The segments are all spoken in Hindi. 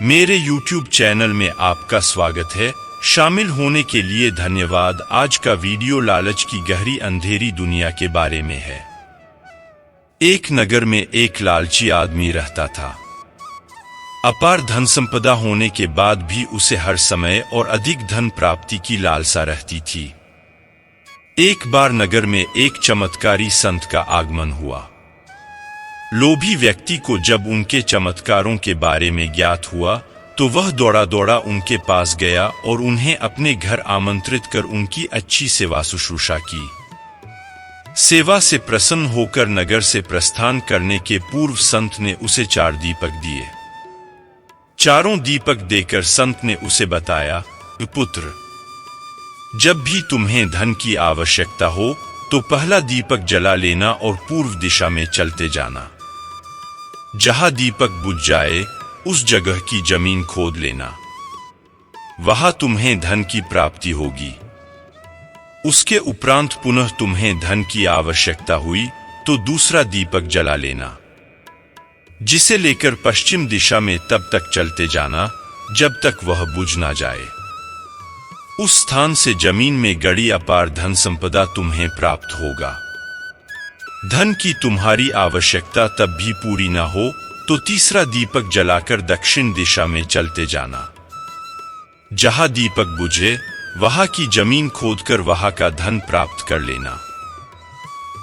मेरे YouTube चैनल में आपका स्वागत है। शामिल होने के लिए धन्यवाद। आज का वीडियो लालच की गहरी अंधेरी दुनिया के बारे में है। एक नगर में एक लालची आदमी रहता था। अपार धन संपदा होने के बाद भी उसे हर समय और अधिक धन प्राप्ति की लालसा रहती थी। एक बार नगर में एक चमत्कारी संत का आगमन हुआ। लोभी व्यक्ति को जब उनके चमत्कारों के बारे में ज्ञात हुआ तो वह दौड़ा दौड़ा उनके पास गया और उन्हें अपने घर आमंत्रित कर उनकी अच्छी सेवा शुश्रूषा की। सेवा से प्रसन्न होकर नगर से प्रस्थान करने के पूर्व संत ने उसे 4 दीपक दिए। चारों दीपक देकर संत ने उसे बताया, पुत्र, जब भी तुम्हें धन की आवश्यकता हो तो पहला दीपक जला लेना और पूर्व दिशा में चलते जाना। जहां दीपक बुझ जाए उस जगह की जमीन खोद लेना, वहां तुम्हें धन की प्राप्ति होगी। उसके उपरांत पुनः तुम्हें धन की आवश्यकता हुई तो दूसरा दीपक जला लेना, जिसे लेकर पश्चिम दिशा में तब तक चलते जाना जब तक वह बुझ ना जाए। उस स्थान से जमीन में गड़ी अपार धन संपदा तुम्हें प्राप्त होगा। धन की तुम्हारी आवश्यकता तब भी पूरी ना हो तो तीसरा दीपक जलाकर दक्षिण दिशा में चलते जाना। जहां दीपक बुझे वहां की जमीन खोदकर वहां का धन प्राप्त कर लेना।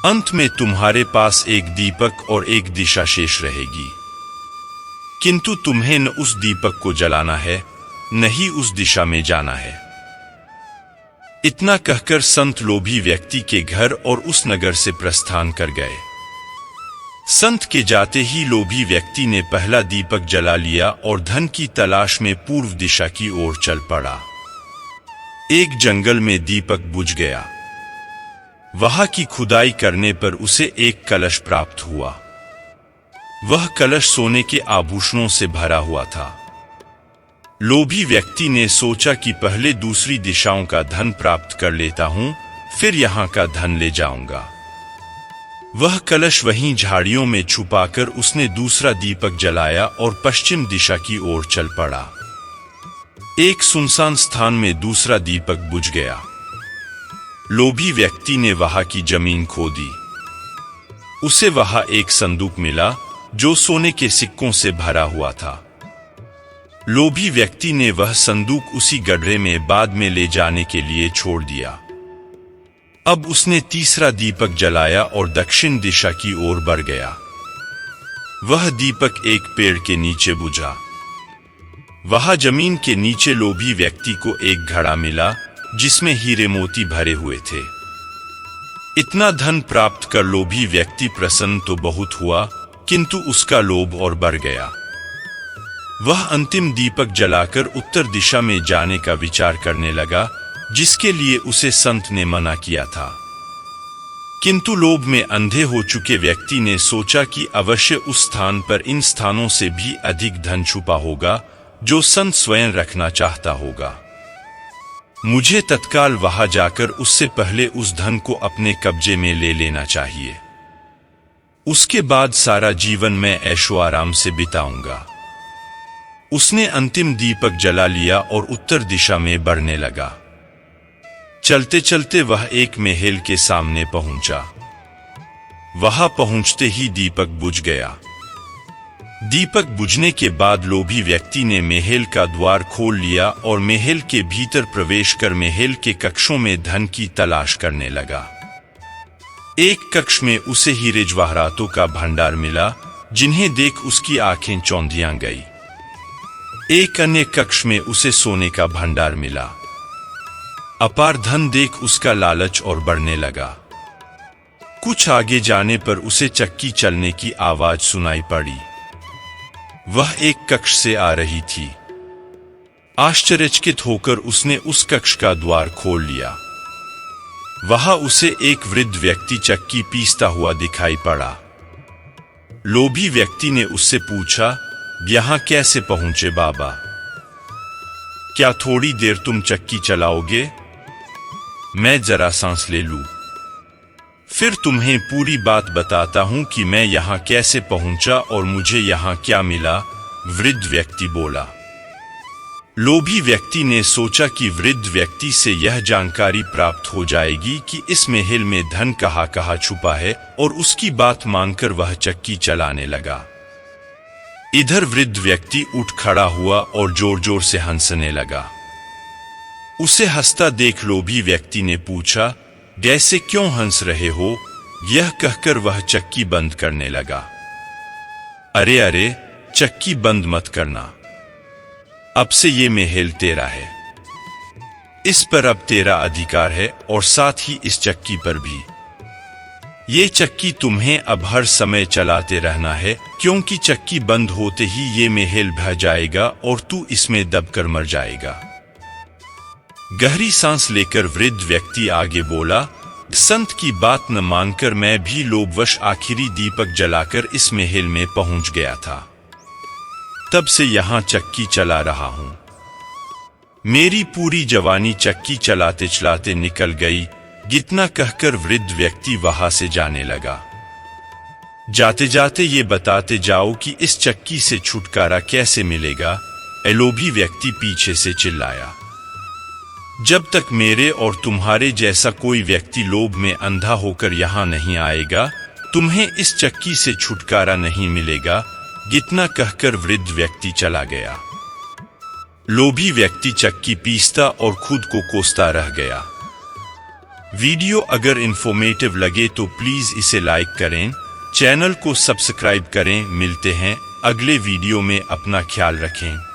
अंत में तुम्हारे पास एक दीपक और एक दिशा शेष रहेगी, किंतु तुम्हें न उस दीपक को जलाना है न ही उस दिशा में जाना है। इतना कहकर संत लोभी व्यक्ति के घर और उस नगर से प्रस्थान कर गए। संत के जाते ही लोभी व्यक्ति ने पहला दीपक जला लिया और धन की तलाश में पूर्व दिशा की ओर चल पड़ा। एक जंगल में दीपक बुझ गया। वहां की खुदाई करने पर उसे एक कलश प्राप्त हुआ। वह कलश सोने के आभूषणों से भरा हुआ था। लोभी व्यक्ति ने सोचा कि पहले दूसरी दिशाओं का धन प्राप्त कर लेता हूं, फिर यहां का धन ले जाऊंगा। वह कलश वहीं झाड़ियों में छुपाकर उसने दूसरा दीपक जलाया और पश्चिम दिशा की ओर चल पड़ा। एक सुनसान स्थान में दूसरा दीपक बुझ गया। लोभी व्यक्ति ने वहां की जमीन खोदी। उसे वहां एक संदूक मिला जो सोने के सिक्कों से भरा हुआ था। लोभी व्यक्ति ने वह संदूक उसी गड्ढे में बाद में ले जाने के लिए छोड़ दिया। अब उसने तीसरा दीपक जलाया और दक्षिण दिशा की ओर बढ़ गया। वह दीपक एक पेड़ के नीचे बुझा। वहां जमीन के नीचे लोभी व्यक्ति को एक घड़ा मिला जिसमें हीरे मोती भरे हुए थे। इतना धन प्राप्त कर लोभी व्यक्ति प्रसन्न तो बहुत हुआ, किंतु उसका लोभ और बढ़ गया। वह अंतिम दीपक जलाकर उत्तर दिशा में जाने का विचार करने लगा, जिसके लिए उसे संत ने मना किया था। किंतु लोभ में अंधे हो चुके व्यक्ति ने सोचा कि अवश्य उस स्थान पर इन स्थानों से भी अधिक धन छुपा होगा जो संत स्वयं रखना चाहता होगा। मुझे तत्काल वहां जाकर उससे पहले उस धन को अपने कब्जे में ले लेना चाहिए। उसके बाद सारा जीवन मैं ऐशो आराम से बिताऊंगा। उसने अंतिम दीपक जला लिया और उत्तर दिशा में बढ़ने लगा। चलते चलते वह एक महल के सामने पहुंचा। वहां पहुंचते ही दीपक बुझ गया। दीपक बुझने के बाद लोभी व्यक्ति ने महल का द्वार खोल लिया और महल के भीतर प्रवेश कर महल के कक्षों में धन की तलाश करने लगा। एक कक्ष में उसे हीरे जवाहरातों का भंडार मिला, जिन्हें देख उसकी आंखें चौंधियां गई। एक अन्य कक्ष में उसे सोने का भंडार मिला। अपार धन देख उसका लालच और बढ़ने लगा। कुछ आगे जाने पर उसे चक्की चलने की आवाज सुनाई पड़ी। वह एक कक्ष से आ रही थी। आश्चर्यचकित होकर उसने उस कक्ष का द्वार खोल लिया। वहां उसे एक वृद्ध व्यक्ति चक्की पीसता हुआ दिखाई पड़ा। लोभी व्यक्ति ने उससे पूछा, यहां कैसे पहुंचे बाबा? क्या थोड़ी देर तुम चक्की चलाओगे? मैं जरा सांस ले लूं, फिर तुम्हें पूरी बात बताता हूं कि मैं यहां कैसे पहुंचा और मुझे यहां क्या मिला। वृद्ध व्यक्ति बोला। लोभी व्यक्ति ने सोचा कि वृद्ध व्यक्ति से यह जानकारी प्राप्त हो जाएगी कि इस महल में धन कहाँ कहाँ छुपा है, और उसकी बात मानकर वह चक्की चलाने लगा। इधर वृद्ध व्यक्ति उठ खड़ा हुआ और जोर जोर से हंसने लगा। उसे हंसता देख लोभी व्यक्ति ने पूछा, ऐसे क्यों हंस रहे हो? यह कहकर वह चक्की बंद करने लगा। अरे अरे, चक्की बंद मत करना, अब से ये महल तेरा है। इस पर अब तेरा अधिकार है और साथ ही इस चक्की पर भी। ये चक्की तुम्हें अब हर समय चलाते रहना है, क्योंकि चक्की बंद होते ही ये महल बह जाएगा और तू इसमें दबकर मर जाएगा। गहरी सांस लेकर वृद्ध व्यक्ति आगे बोला, संत की बात न मानकर मैं भी लोभवश आखिरी दीपक जलाकर इस महल में पहुंच गया था। तब से यहां चक्की चला रहा हूं। मेरी पूरी जवानी चक्की चलाते चलाते निकल गई। इतना कहकर वृद्ध व्यक्ति वहां से जाने लगा। जाते जाते ये बताते जाओ कि इस चक्की से छुटकारा कैसे मिलेगा? लोभी व्यक्ति पीछे से चिल्लाया। जब तक मेरे और तुम्हारे जैसा कोई व्यक्ति लोभ में अंधा होकर यहां नहीं आएगा, तुम्हें इस चक्की से छुटकारा नहीं मिलेगा। इतना कहकर वृद्ध व्यक्ति चला गया। लोभी व्यक्ति चक्की पीसता और खुद को कोसता रह गया। वीडियो अगर इंफॉर्मेटिव लगे तो प्लीज इसे लाइक करें, चैनल को सब्सक्राइब करें। मिलते हैं अगले वीडियो में, अपना ख्याल रखें।